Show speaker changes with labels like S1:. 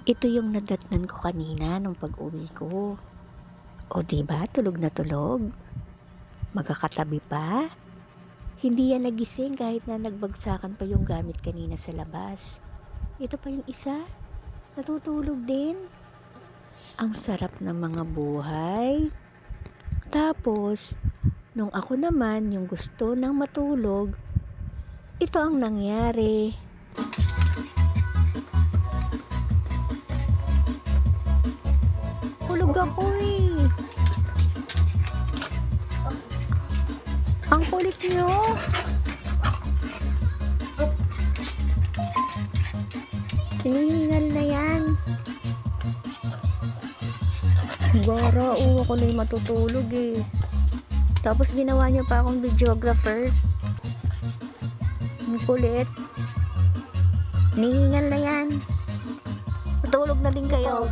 S1: Ito yung nadatnan ko kanina nung pag-uwi ko. O diba, tulog na tulog? Magkakatabi pa? Hindi yan nagising kahit na nagbagsakan pa yung gamit kanina sa labas. Ito pa yung isa, natutulog din. Ang sarap ng mga buhay. Tapos, nung ako naman yung gusto ng matulog, ito ang nangyari. Tulog ako eh. Ang kulit nyo. Hinihingal na yan. Gara, ako na yung matutulog eh. Tapos ginawa niyo pa akong videographer. Ang kulit. Hinihingal na yan. Matulog na din kayo.